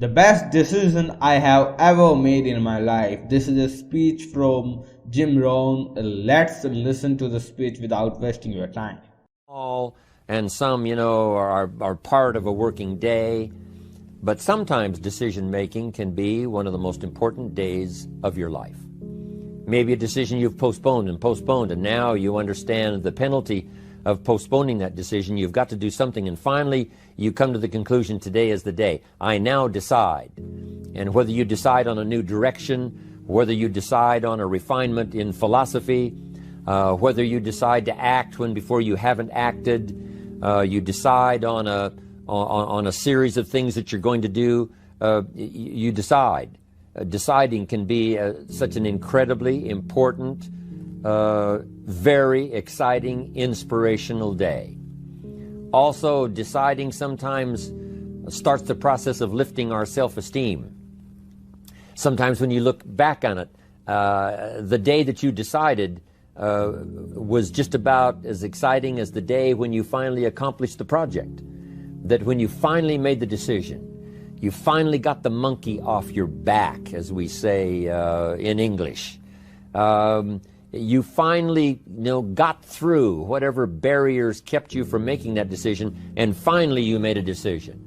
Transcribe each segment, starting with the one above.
The best decision I have ever made in my life. This is a speech from Jim Rohn. Let's listen to the speech without wasting your time. All and some, are part of a working day. But sometimes decision making can be one of the most important days of your life. Maybe a decision you've postponed, and now you understand the penalty of postponing that decision. You've got to do something, and finally you come to the conclusion, today is the day. I now decide. And whether you decide on a new direction, whether you decide on a refinement in philosophy, whether you decide to act when before you haven't acted, you decide on a series of things that you're going to do, you decide. Deciding can be such an incredibly important, very exciting, inspirational day. Also, deciding sometimes starts the process of lifting our self-esteem. Sometimes when you look back on it, the day that you decided was just about as exciting as the day when you finally accomplished the project. That when you finally made the decision, you finally got the monkey off your back, as we say in English. You finally got through whatever barriers kept you from making that decision, and finally you made a decision.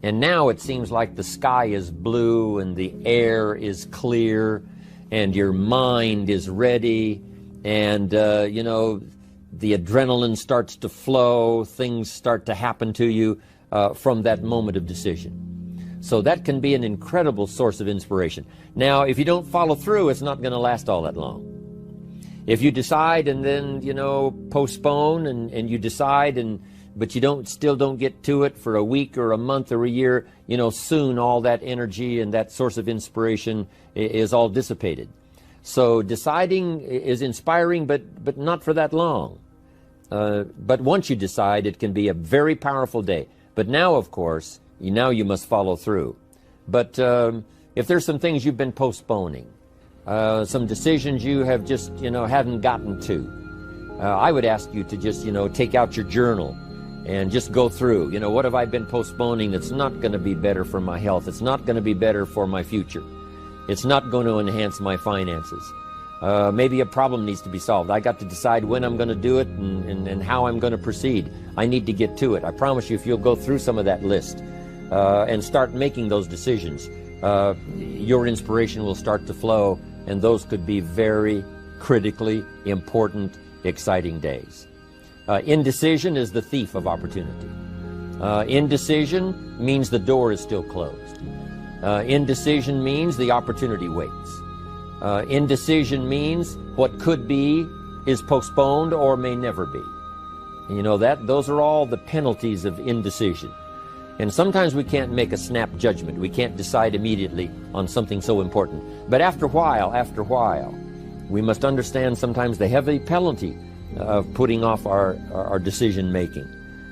And now it seems like the sky is blue and the air is clear and your mind is ready, and the adrenaline starts to flow, things start to happen to you from that moment of decision. So that can be an incredible source of inspiration. Now, if you don't follow through, it's not going to last all that long. If you decide and then, postpone and you decide, but you still don't get to it for a week or a month or a year, soon all that energy and that source of inspiration is all dissipated. So deciding is inspiring, but not for that long. But once you decide, it can be a very powerful day. But now, of course, you must follow through. But if there's some things you've been postponing, some decisions you have just, haven't gotten to, I would ask you to just, take out your journal and just go through, what have I been postponing that's not going to be better for my health? It's not going to be better for my future. It's not going to enhance my finances. Maybe a problem needs to be solved. I got to decide when I'm going to do it and how I'm going to proceed. I need to get to it. I promise you, if you'll go through some of that list and start making those decisions, your inspiration will start to flow, and those could be very critically important, exciting days. Indecision is the thief of opportunity. Indecision means the door is still closed. Indecision means the opportunity waits. Indecision means what could be is postponed or may never be. Those are all the penalties of indecision. And sometimes we can't make a snap judgment. We can't decide immediately on something so important. But after a while, we must understand sometimes the heavy penalty of putting off our decision making.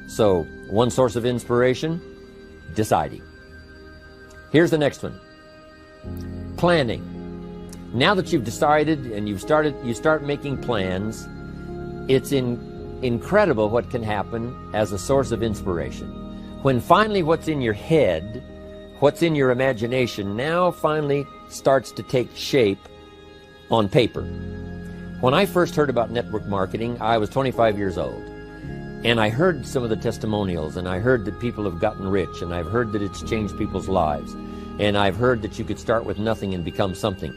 So, one source of inspiration, deciding. Here's the next one. Planning. Now that you've decided and you start making plans, it's incredible what can happen as a source of inspiration. When finally what's in your head, what's in your imagination, now finally starts to take shape on paper. When I first heard about network marketing, I was 25 years old. And I heard some of the testimonials, and I heard that people have gotten rich, and I've heard that it's changed people's lives. And I've heard that you could start with nothing and become something.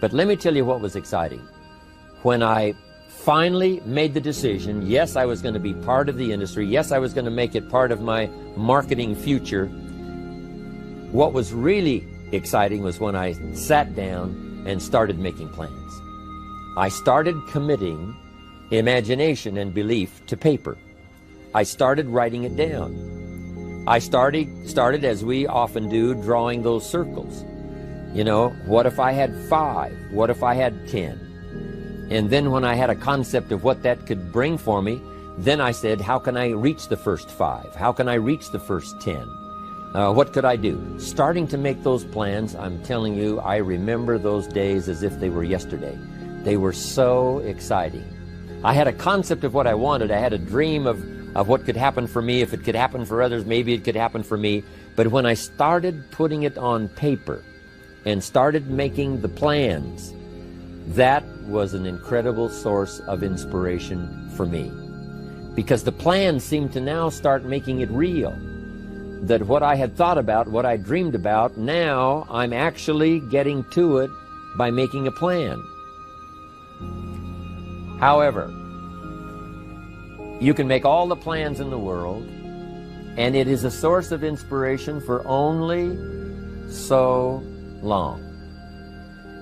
But let me tell you what was exciting. When I finally made the decision, yes, I was going to be part of the industry, yes, I was going to make it part of my marketing future, what was really exciting was when I sat down and started making plans. I started committing imagination and belief to paper. I started writing it down. I started, as we often do, drawing those circles. What if I had 5? What if I had 10? And then when I had a concept of what that could bring for me, then I said, how can I reach the first 5? How can I reach the first 10? What could I do? Starting to make those plans, I'm telling you, I remember those days as if they were yesterday. They were so exciting. I had a concept of what I wanted. I had a dream of of what could happen for me. If it could happen for others, maybe it could happen for me. But when I started putting it on paper and started making the plans, that was an incredible source of inspiration for me. Because the plans seemed to now start making it real. That what I had thought about, what I dreamed about, now I'm actually getting to it by making a plan. However, you can make all the plans in the world, and it is a source of inspiration for only so long.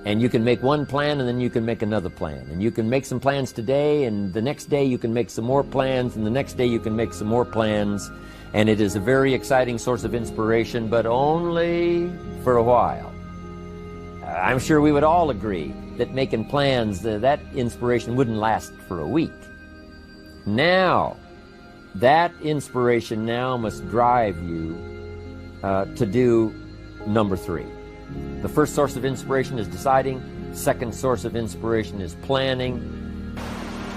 And you can make one plan, and then you can make another plan. And you can make some plans today, and the next day you can make some more plans, and the next day you can make some more plans. And it is a very exciting source of inspiration, but only for a while. I'm sure we would all agree that making plans, that inspiration wouldn't last for a week. Now, that inspiration now must drive you to do number 3. The first source of inspiration is deciding. Second source of inspiration is planning.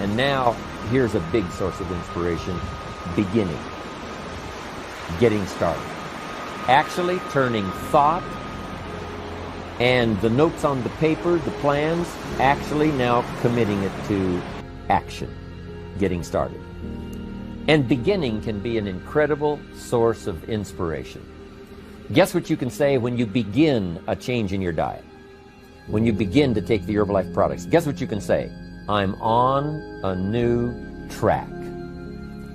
And now, here's a big source of inspiration, beginning. Getting started. Actually turning thought and the notes on the paper, the plans, actually now committing it to action. Getting started. And beginning can be an incredible source of inspiration. Guess what you can say when you begin a change in your diet? When you begin to take the Herbalife products, guess what you can say? I'm on a new track.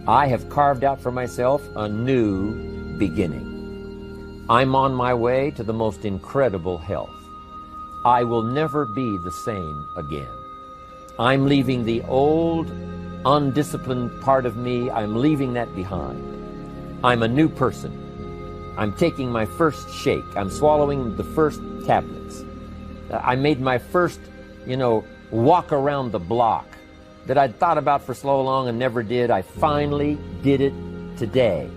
I have carved out for myself a new beginning. I'm on my way to the most incredible health. I will never be the same again. I'm leaving the old, undisciplined part of me. I'm leaving that behind. I'm a new person. I'm taking my first shake. I'm swallowing the first tablets. I made my first, walk around the block that I'd thought about for so long and never did. I finally did it today.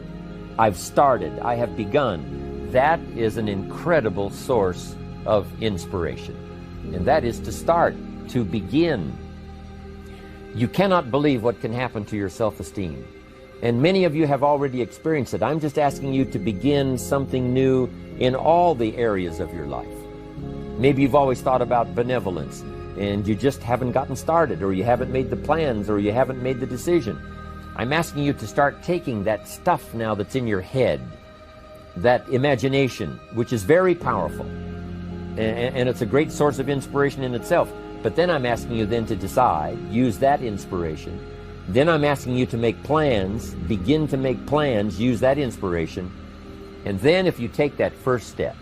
I've started. I have begun. That is an incredible source of inspiration. And that is to start, to begin. You cannot believe what can happen to your self-esteem. And many of you have already experienced it. I'm just asking you to begin something new in all the areas of your life. Maybe you've always thought about benevolence, and you just haven't gotten started, or you haven't made the plans, or you haven't made the decision. I'm asking you to start taking that stuff now that's in your head, that imagination, which is very powerful, and it's a great source of inspiration in itself. But then I'm asking you then to decide, use that inspiration. Then I'm asking you to make plans, begin to make plans, use that inspiration. And then if you take that first step,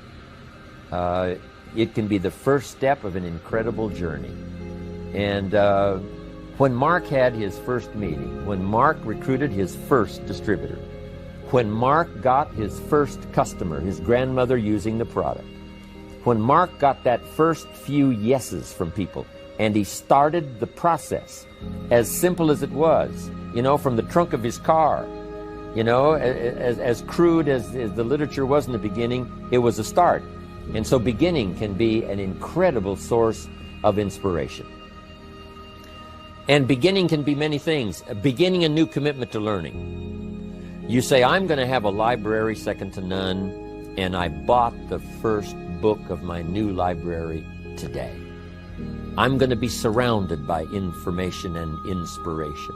it can be the first step of an incredible journey. And when Mark had his first meeting, when Mark recruited his first distributor, when Mark got his first customer, his grandmother using the product, when Mark got that first few yeses from people, and he started the process, as simple as it was, from the trunk of his car, as crude as the literature was in the beginning, it was a start. And so beginning can be an incredible source of inspiration. And beginning can be many things. Beginning a new commitment to learning. You say, I'm going to have a library second to none, and I bought the first book of my new library today. I'm going to be surrounded by information and inspiration.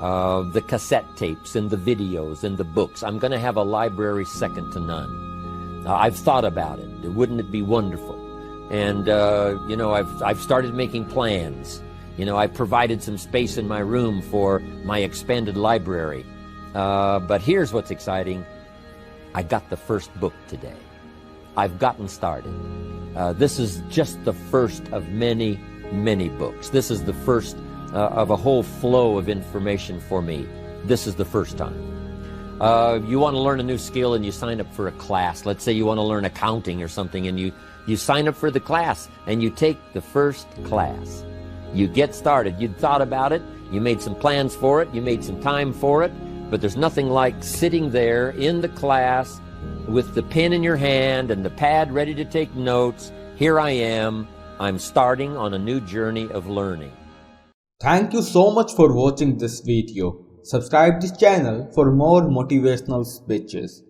The cassette tapes and the videos and the books. I'm going to have a library second to none. I've thought about it. Wouldn't it be wonderful? And, I've started making plans. I provided some space in my room for my expanded library. But here's what's exciting. I got the first book today. I've gotten started. This is just the first of many, many books. This is the first of a whole flow of information for me. This is the first time. You want to learn a new skill and you sign up for a class. Let's say you want to learn accounting or something, and you sign up for the class and you take the first class. You get started. You thought about it. You made some plans for it. You made some time for it. But there's nothing like sitting there in the class with the pen in your hand and the pad ready to take notes. Here I am. I'm starting on a new journey of learning. Thank you so much for watching this video. Subscribe this channel for more motivational speeches.